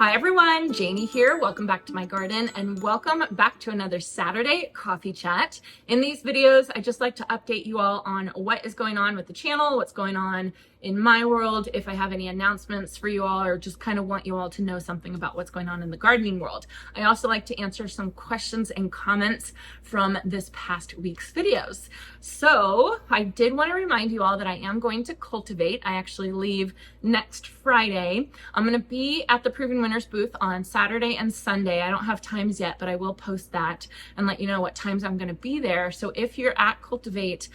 Hi everyone, Janie here. Welcome back to my garden and welcome back to another Saturday coffee chat. In these videos, I just like to update you all on what is going on with the channel, what's going on in my world, if I have any announcements for you all, or just kind of want you all to know something about what's going on in the gardening world. I also like to answer some questions and comments from this past week's videos. So I did want to remind you all that I am going to cultivate. I actually leave next Friday. I'm going to be at the Proven Winners booth on Saturday and Sunday. I don't have times yet, but I will post that and let you know what times I'm going to be there. So if you're at Cultivate,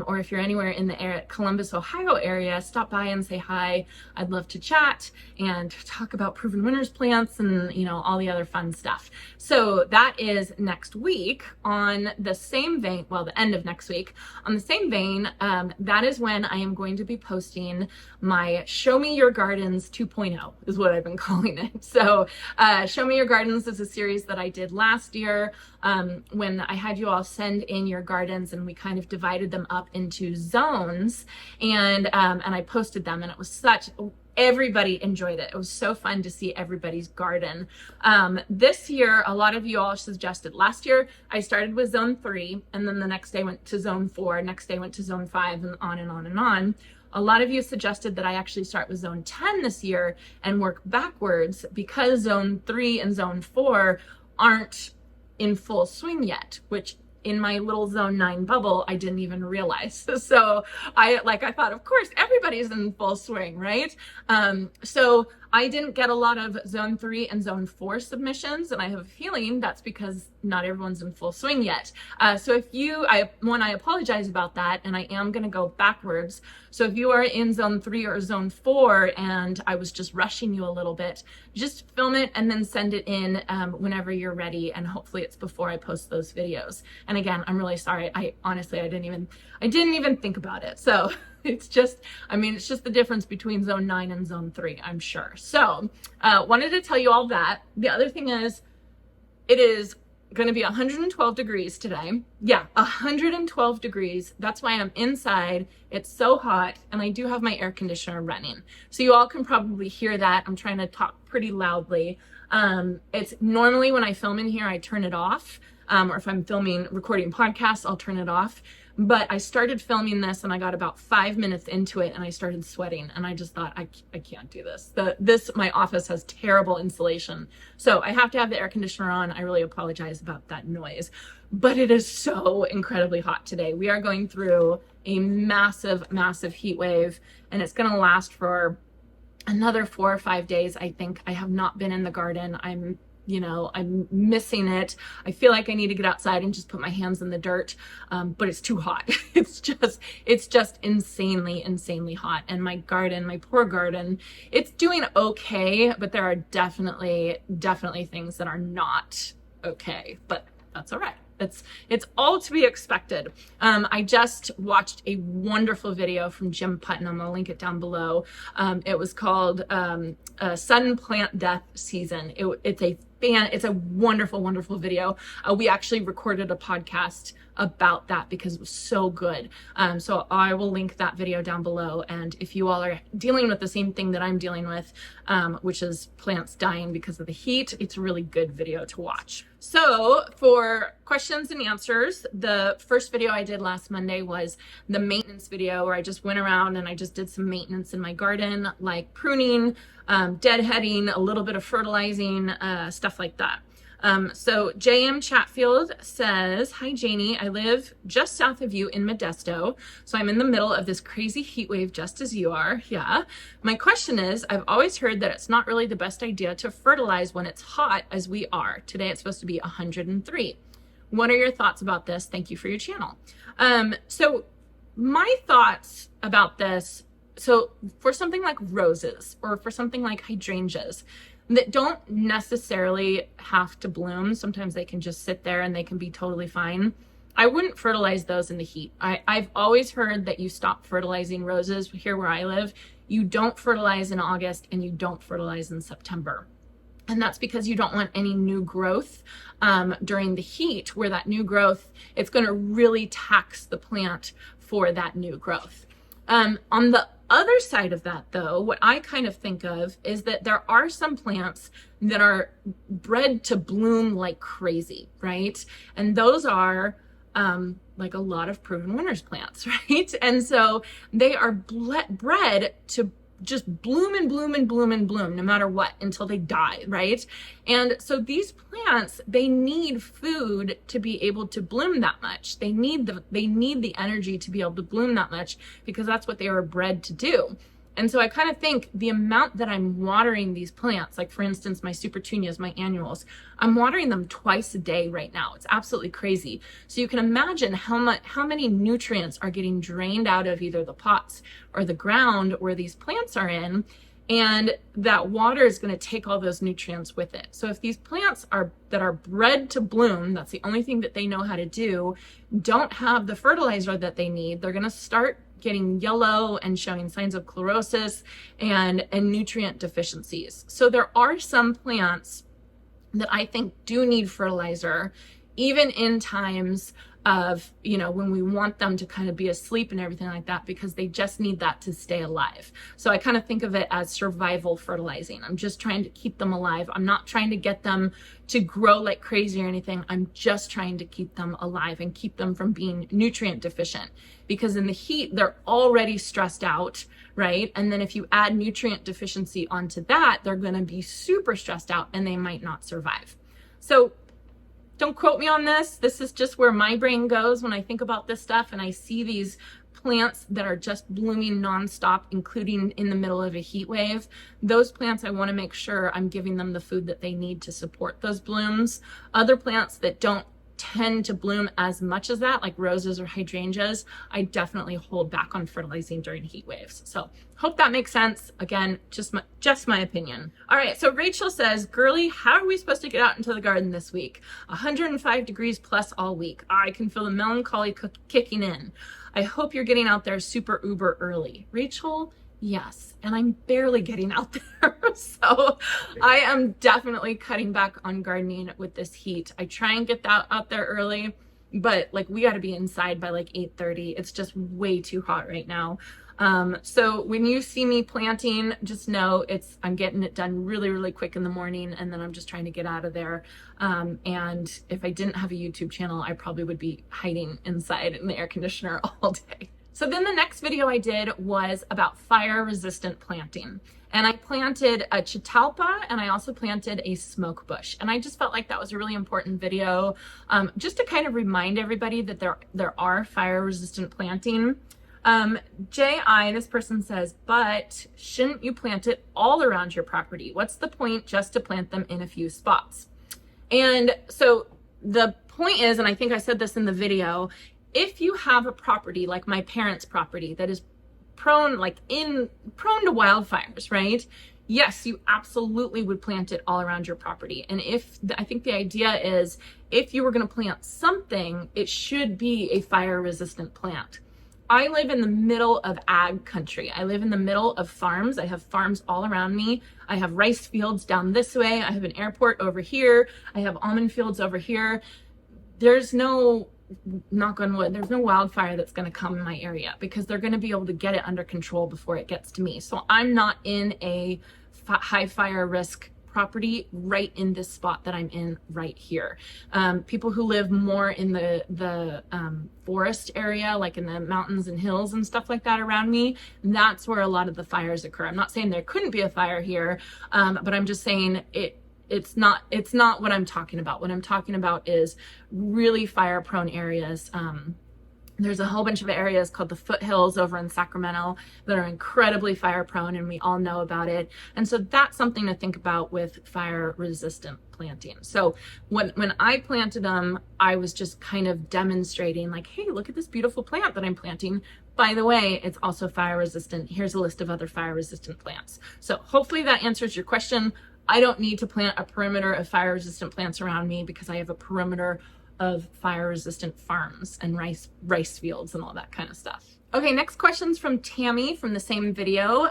or if you're anywhere in the Columbus, Ohio area, stop by and say hi. I'd love to chat and talk about Proven Winners plants and, you know, all the other fun stuff. So that is next week. On the same vein, well, the end of next week, on the same vein, that is when I am going to be posting my Show Me Your Gardens 2.0 is what I've been calling it. So Show Me Your Gardens is a series that I did last year when I had you all send in your gardens and we kind of divided them up into zones, and I posted them, and it was everybody enjoyed it. It was so fun to see everybody's garden. This year, a lot of you all suggested. Last year, I started with zone 3, and then the next day went to zone 4, next day went to zone 5, and on and on and on. A lot of you suggested that I actually start with zone 10 this year and work backwards because zone 3 and zone 4 aren't in full swing yet, which in my little zone 9 bubble, I didn't even realize. So I thought, of course, everybody's in full swing, right? So I didn't get a lot of zone 3 and zone 4 submissions, and I have a feeling that's because not everyone's in full swing yet. So if I apologize about that, and I am going to go backwards. So if you are in zone 3 or zone 4 and I was just rushing you a little bit, just film it and then send it in whenever you're ready, and hopefully it's before I post those videos. And again, I'm really sorry. I didn't even think about it. So it's just the difference between zone 9 and zone 3, I'm sure. So wanted to tell you all that. The other thing is, it is going to be 112 degrees today. Yeah, 112 degrees. That's why I'm inside. It's so hot, and I do have my air conditioner running. So you all can probably hear that. I'm trying to talk pretty loudly. It's normally when I film in here, I turn it off. Or if I'm recording podcasts, I'll turn it off. But I started filming this and I got about 5 minutes into it and I started sweating, and I just thought, I can't do this. My office has terrible insulation. So I have to have the air conditioner on. I really apologize about that noise, but it is so incredibly hot today. We are going through a massive, massive heat wave, and it's going to last for another 4 or 5 days. I think. I have not been in the garden. I'm missing it. I feel like I need to get outside and just put my hands in the dirt, but it's too hot. It's just insanely, insanely hot. And my garden, my poor garden, it's doing okay, but there are definitely things that are not okay, but that's all right. It's all to be expected. I just watched a wonderful video from Jim Putnam. I'll link it down below. It was called Sudden Plant Death Season. It's a wonderful, wonderful video. We actually recorded a podcast about that because it was so good. So I will link that video down below. And if you all are dealing with the same thing that I'm dealing with, which is plants dying because of the heat, it's a really good video to watch. So for questions and answers, the first video I did last Monday was the maintenance video, where I just went around and I just did some maintenance in my garden, like pruning, deadheading, a little bit of fertilizing, stuff like that. So JM Chatfield says, "Hi Janie, I live just south of you in Modesto, so I'm in the middle of this crazy heat wave just as you are." Yeah. "My question is, I've always heard that it's not really the best idea to fertilize when it's hot as we are. Today it's supposed to be 103. What are your thoughts about this? Thank you for your channel." So my thoughts about this, so for something like roses or for something like hydrangeas that don't necessarily have to bloom, sometimes they can just sit there and they can be totally fine, I wouldn't fertilize those in the heat. I've always heard that you stop fertilizing roses here where I live. You don't fertilize in August and you don't fertilize in September. And that's because you don't want any new growth during the heat, where that new growth, it's going to really tax the plant for that new growth. On the other side of that, though, what I kind of think of is that there are some plants that are bred to bloom like crazy, right? And those are like a lot of proven winners plants, right? And so they are bred to just bloom and bloom and bloom and bloom no matter what until they die, right? And so these plants, they need food to be able to bloom that much. They need the energy to be able to bloom that much because that's what they were bred to do. And so I kind of think the amount that I'm watering these plants, like for instance, my supertunias, my annuals, I'm watering them twice a day right now. It's absolutely crazy. So you can imagine how many nutrients are getting drained out of either the pots or the ground where these plants are in. And that water is going to take all those nutrients with it. So if these plants that are bred to bloom, that's the only thing that they know how to do, don't have the fertilizer that they need, they're going to start getting yellow and showing signs of chlorosis and nutrient deficiencies. So there are some plants that I think do need fertilizer, even in times of, when we want them to kind of be asleep and everything like that, because they just need that to stay alive. So I kind of think of it as survival fertilizing. I'm just trying to keep them alive. I'm not trying to get them to grow like crazy or anything. I'm just trying to keep them alive and keep them from being nutrient deficient, because in the heat, they're already stressed out, right? And then if you add nutrient deficiency onto that, they're going to be super stressed out and they might not survive. So don't quote me on this. This is just where my brain goes when I think about this stuff and I see these plants that are just blooming nonstop, including in the middle of a heat wave. Those plants, I want to make sure I'm giving them the food that they need to support those blooms. Other plants that don't tend to bloom as much as that, like roses or hydrangeas, I definitely hold back on fertilizing during heat waves. So hope that makes sense. Again, just my opinion. All right, so Rachel says, girly, how are we supposed to get out into the garden this week? 105 degrees plus all week. I can feel the melancholy kicking in. I hope you're getting out there super uber early. Rachel, yes, and I'm barely getting out there. So I am definitely cutting back on gardening with this heat. I try and get that out there early, but like we got to be inside by like 8:30. It's just way too hot right now. So when you see me planting, just know I'm getting it done really, really quick in the morning, and then I'm just trying to get out of there. And if I didn't have a YouTube channel, I probably would be hiding inside in the air conditioner all day. So then the next video I did was about fire resistant planting. And I planted a chitalpa and I also planted a smoke bush. And I just felt like that was a really important video, just to kind of remind everybody that there are fire resistant planting. J.I., this person says, but shouldn't you plant it all around your property? What's the point just to plant them in a few spots? And so the point is, and I think I said this in the video, if you have a property like my parents' property that is prone to wildfires, right? Yes, you absolutely would plant it all around your property. And I think the idea is if you were going to plant something, it should be a fire resistant plant. I live in the middle of ag country. I live in the middle of farms. I have farms all around me. I have rice fields down this way. I have an airport over here. I have almond fields over here. There's no, knock on wood, there's no wildfire that's going to come in my area because they're going to be able to get it under control before it gets to me. So I'm not in a high fire risk property right in this spot that I'm in right here. People who live more in the forest area, like in the mountains and hills and stuff like that around me, that's where a lot of the fires occur. I'm not saying there couldn't be a fire here, but I'm just saying it's not what I'm talking about. What I'm talking about is really fire prone areas. There's a whole bunch of areas called the foothills over in Sacramento that are incredibly fire prone, and we all know about it. And so that's something to think about with fire resistant planting. So when I planted them, I was just kind of demonstrating like, hey, look at this beautiful plant that I'm planting. By the way, it's also fire resistant. Here's a list of other fire resistant plants. So hopefully that answers your question. I don't need to plant a perimeter of fire resistant plants around me because I have a perimeter of fire resistant farms and rice fields and all that kind of stuff. Okay, next question's from Tammy from the same video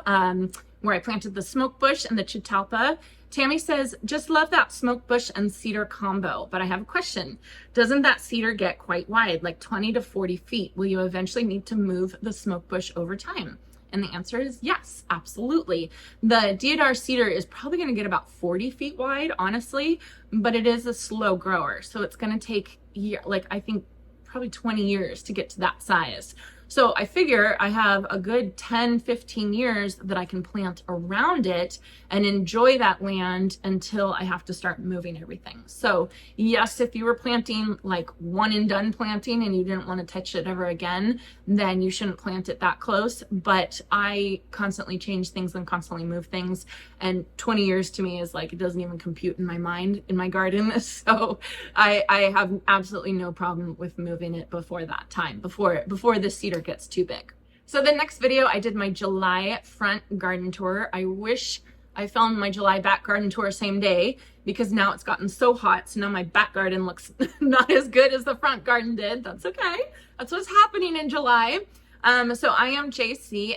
where I planted the smoke bush and the chitalpa. Tammy says, just love that smoke bush and cedar combo, but I have a question. Doesn't that cedar get quite wide, like 20 to 40 feet? Will you eventually need to move the smoke bush over time? And the answer is yes, absolutely. The deodar cedar is probably going to get about 40 feet wide, honestly, but it is a slow grower. So it's going to take, I think probably 20 years to get to that size. So I figure I have a good 10, 15 years that I can plant around it and enjoy that land until I have to start moving everything. So yes, if you were planting like one and done planting and you didn't want to touch it ever again, then you shouldn't plant it that close. But I constantly change things and constantly move things. And 20 years to me is like, it doesn't even compute in my mind in my garden. So I have absolutely no problem with moving it before that time, before the cedar gets too big. So the next video, I did my July front garden tour. I wish I filmed my July back garden tour same day, because now it's gotten so hot. So now my back garden looks not as good as the front garden did. That's okay. That's what's happening in July. So I am JC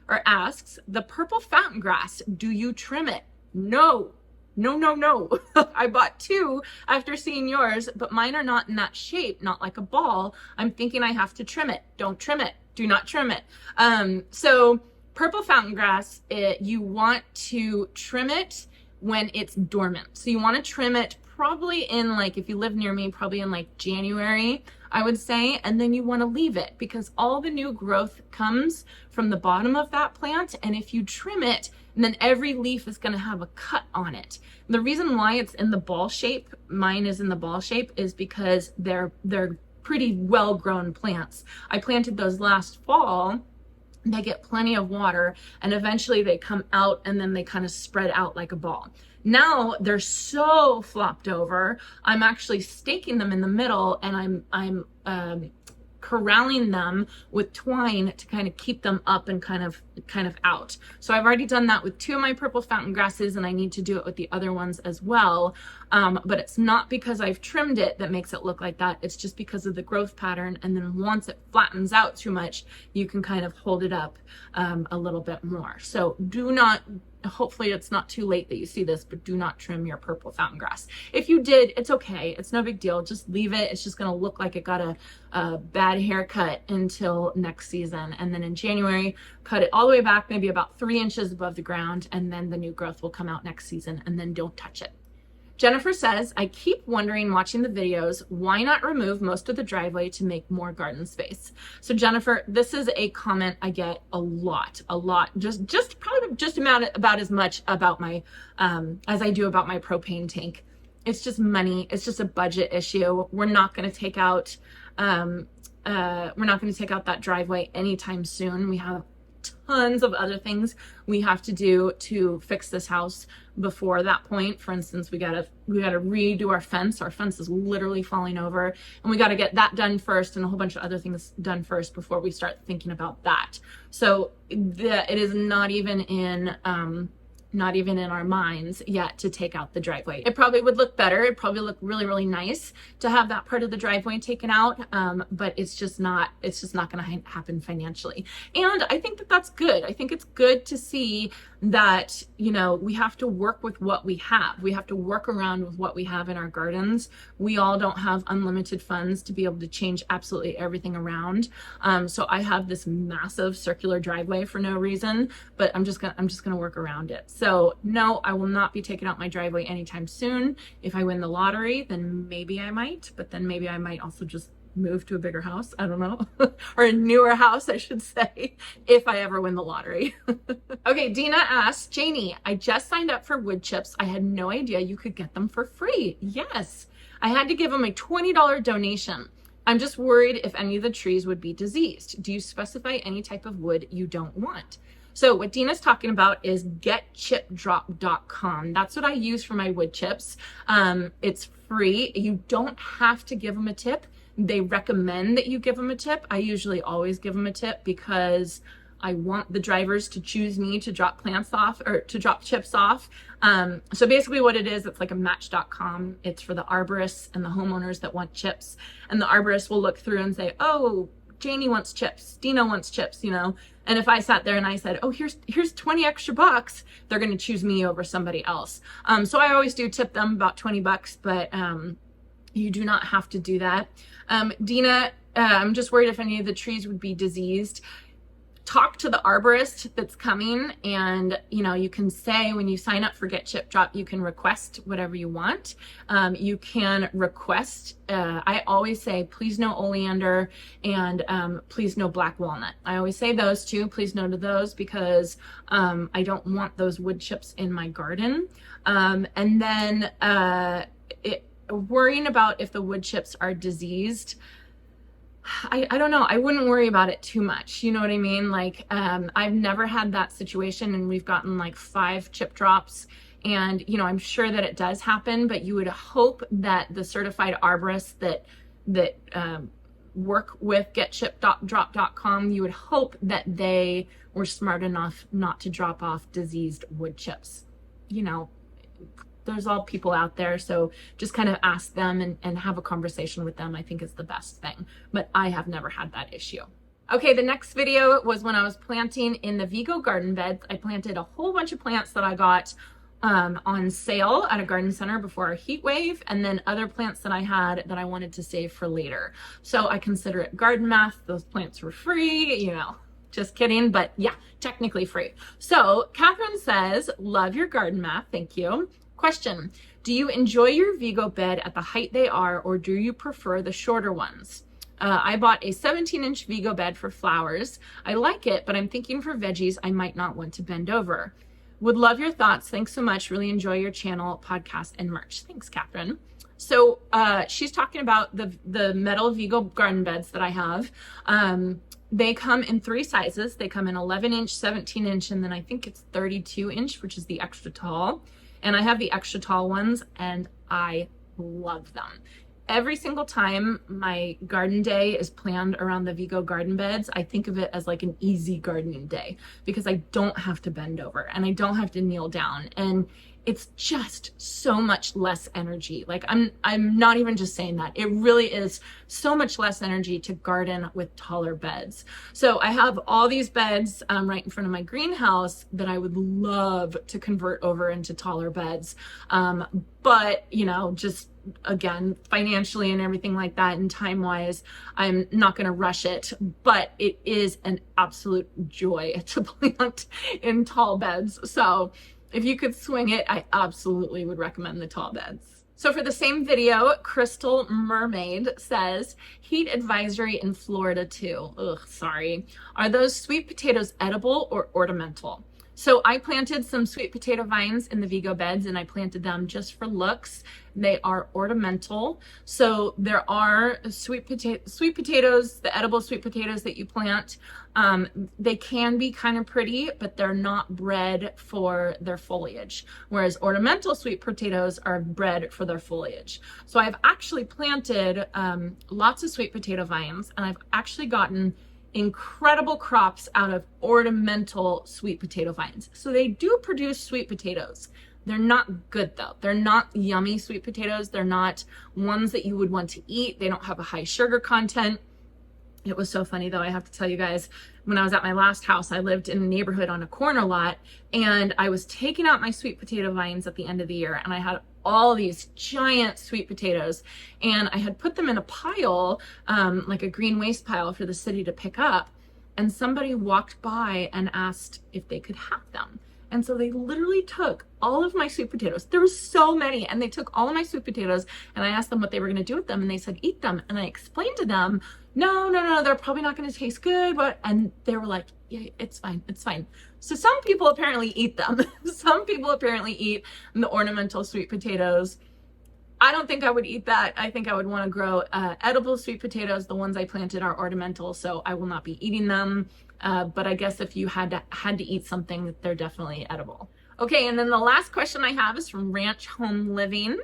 asks, the purple fountain grass, do you trim it? No. I bought two after seeing yours, but mine are not in that shape, not like a ball. I'm thinking I have to trim it. Don't trim it. Do not trim it. So purple fountain grass, you want to trim it when it's dormant. So you want to trim it probably in, like, if you live near me, probably in like January, I would say, and then you want to leave it because all the new growth comes from the bottom of that plant. And if you trim it, then every leaf is going to have a cut on it. The reason why it's in the ball shape, mine is in the ball shape, is because they're pretty well grown plants. I planted those last fall. They get plenty of water and eventually they come out and then they kind of spread out like a ball. Now they're so flopped over, I'm actually staking them in the middle and I'm corralling them with twine to kind of keep them up and kind of out. So I've already done that with two of my purple fountain grasses and I need to do it with the other ones as well. But it's not because I've trimmed it that makes it look like that. It's just because of the growth pattern. And then once it flattens out too much, you can kind of hold it up a little bit more. So do not, hopefully it's not too late that you see this, but do not trim your purple fountain grass. If you did, it's okay. It's no big deal. Just leave it. It's just going to look like it got a bad haircut until next season. And then in January, cut it all the way back, maybe about 3 inches above the ground. And then the new growth will come out next season, and then don't touch it. Jennifer says, I keep wondering watching the videos, why not remove most of the driveway to make more garden space? So Jennifer, this is a comment I get a lot, just probably just about as much about my, as I do about my propane tank. It's just money. It's just a budget issue. We're not going to take out, that driveway anytime soon. We have tons of other things we have to do to fix this house before that point. For instance, we gotta redo our fence. Our fence is literally falling over, and we got to get that done first and a whole bunch of other things done first before we start thinking about that. So it is not even in our minds yet to take out the driveway. It probably would look better. It'd probably look really, really nice to have that part of the driveway taken out. But it's just not going to happen financially. And I think that that's good. I think it's good to see that, you know, we have to work with what we have. We have to work around with what we have in our gardens. We all don't have unlimited funds to be able to change absolutely everything around. So I have this massive circular driveway for no reason, but I'm just gonna work around it. So no, I will not be taking out my driveway anytime soon. If I win the lottery, then maybe I might, but then maybe I might also just move to a bigger house. I don't know. Or a newer house, I should say, if I ever win the lottery. Okay, Dina asks, Janie, I just signed up for wood chips. I had no idea you could get them for free. Yes, I had to give them a $20 donation. I'm just worried if any of the trees would be diseased. Do you specify any type of wood you don't want? So what Dina's talking about is getchipdrop.com. That's what I use for my wood chips. It's free. You don't have to give them a tip. They recommend that you give them a tip. I usually always give them a tip because I want the drivers to choose me to drop plants off or to drop chips off. So basically what it is, it's like a match.com. It's for the arborists and the homeowners that want chips. And the arborist will look through and say, oh, Janie wants chips, Dina wants chips, you know. And if I sat there and I said, oh, here's 20 extra bucks, they're going to choose me over somebody else. So I always do tip them about 20 bucks, but you do not have to do that. Dina, I'm just worried if any of the trees would be diseased. talk to the arborist that's coming, and you can say, when you sign up for Get Chip Drop, you can request whatever you want. You can request, I always say, please no oleander, and please no black walnut. I always say those two, please no to those, because I don't want those wood chips in my garden. And then worrying about if the wood chips are diseased, I don't know. I wouldn't worry about it too much. You know what I mean? Like, I've never had that situation, and we've gotten like 5 chip drops, and I'm sure that it does happen, but you would hope that the certified arborists that work with getchipdrop.com, you would hope that they were smart enough not to drop off diseased wood chips. There's all people out there, so just kind of ask them and have a conversation with them. I think is the best thing, but I have never had that issue. Okay, the next video was when I was planting in the Vigo garden beds. I planted a whole bunch of plants that I got on sale at a garden center before our heat wave, and then other plants that I had that I wanted to save for later. So I consider it garden math. Those plants were free, just kidding, but yeah, technically free. So Catherine says, love your garden math, thank you. Question, do you enjoy your Vigo bed at the height they are, or do you prefer the shorter ones? I bought a 17-inch Vigo bed for flowers. I like it, but I'm thinking for veggies, I might not want to bend over. Would love your thoughts. Thanks so much. Really enjoy your channel, podcast, and merch. Thanks, Catherine. So she's talking about the metal Vigo garden beds that I have. They come in 3 sizes. They come in 11-inch, 17-inch, and then I think it's 32-inch, which is the extra tall. And I have the extra tall ones, and I love them. Every single time my garden day is planned around the Vigo garden beds, I think of it as like an easy gardening day, because I don't have to bend over and I don't have to kneel down, and it's just so much less energy. Like, I'm not even just saying that. It really is so much less energy to garden with taller beds. So I have all these beds right in front of my greenhouse that I would love to convert over into taller beds. But just again, financially and everything like that, and time wise, I'm not going to rush it, but it is an absolute joy to plant in tall beds. So if you could swing it, I absolutely would recommend the tall beds. So for the same video, Crystal Mermaid says, heat advisory in Florida too. Ugh, sorry. Are those sweet potatoes edible or ornamental? So I planted some sweet potato vines in the Vigo beds, and I planted them just for looks. They are ornamental. So there are sweet potatoes, the edible sweet potatoes that you plant. They can be kind of pretty, but they're not bred for their foliage. Whereas ornamental sweet potatoes are bred for their foliage. So I've actually planted lots of sweet potato vines, and I've actually gotten incredible crops out of ornamental sweet potato vines. So they do produce sweet potatoes. They're not good though. They're not yummy sweet potatoes. They're not ones that you would want to eat. They don't have a high sugar content. It was so funny though, I have to tell you guys, when I was at my last house, I lived in a neighborhood on a corner lot, and I was taking out my sweet potato vines at the end of the year, and I had all these giant sweet potatoes, and I had put them in a pile, like a green waste pile for the city to pick up, and somebody walked by and asked if they could have them. And so they literally took all of my sweet potatoes. There were so many, and they took all of my sweet potatoes, and I asked them what they were going to do with them, and they said, eat them. And I explained to them, no, they're probably not going to taste good, and they were like, yeah, it's fine. So some people apparently eat them. Some people apparently eat the ornamental sweet potatoes. I don't think I would eat that. I think I would want to grow edible sweet potatoes. The ones I planted are ornamental, so I will not be eating them. But I guess if you had to eat something, they're definitely edible. Okay, and then the last question I have is from Ranch Home Living.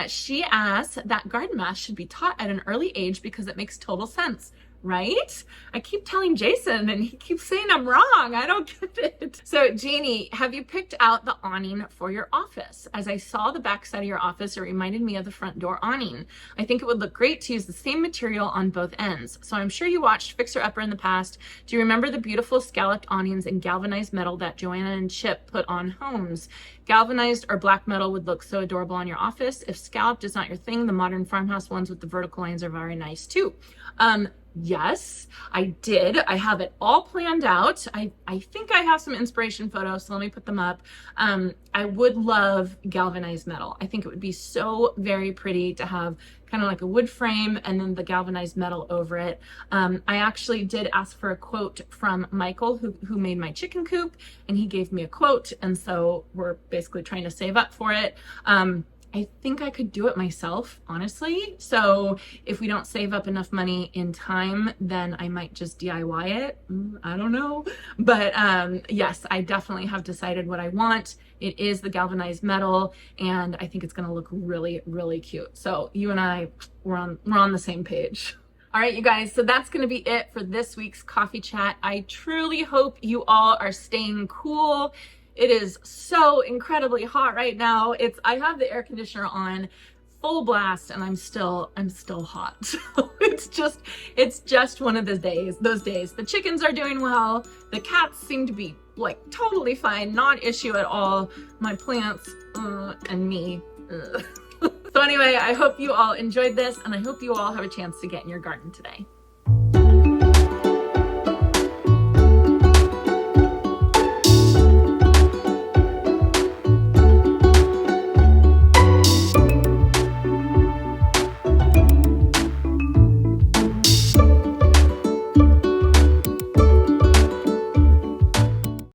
She asks that garden math should be taught at an early age because it makes total sense, right? I keep telling Jason and he keeps saying I'm wrong. I don't get it. So Janey, have you picked out the awning for your office? As I saw the back side of your office, it reminded me of the front door awning. I think it would look great to use the same material on both ends. So I'm sure you watched Fixer Upper in the past. Do you remember the beautiful scalloped awnings in galvanized metal that Joanna and Chip put on homes? Galvanized or black metal would look so adorable on your office. If scalloped is not your thing, the modern farmhouse ones with the vertical lines are very nice too. Yes, I did. I have it all planned out. I think I have some inspiration photos, so let me put them up. I would love galvanized metal. I think it would be so very pretty to have kind of like a wood frame and then the galvanized metal over it. I actually did ask for a quote from Michael, who made my chicken coop, and he gave me a quote, and so we're basically trying to save up for it. I think I could do it myself, honestly. So if we don't save up enough money in time, then I might just DIY it. I don't know. But yes, I definitely have decided what I want. It is the galvanized metal, and I think it's gonna look really, really cute. So you and I, we're on the same page. All right, you guys, so that's going to be it for this week's coffee chat. I truly hope you all are staying cool. It is so incredibly hot right now. I have the air conditioner on full blast and I'm still hot. So it's just one of those days. The chickens are doing well. The cats seem to be like totally fine, not issue at all. My plants and me. So anyway, I hope you all enjoyed this, and I hope you all have a chance to get in your garden today.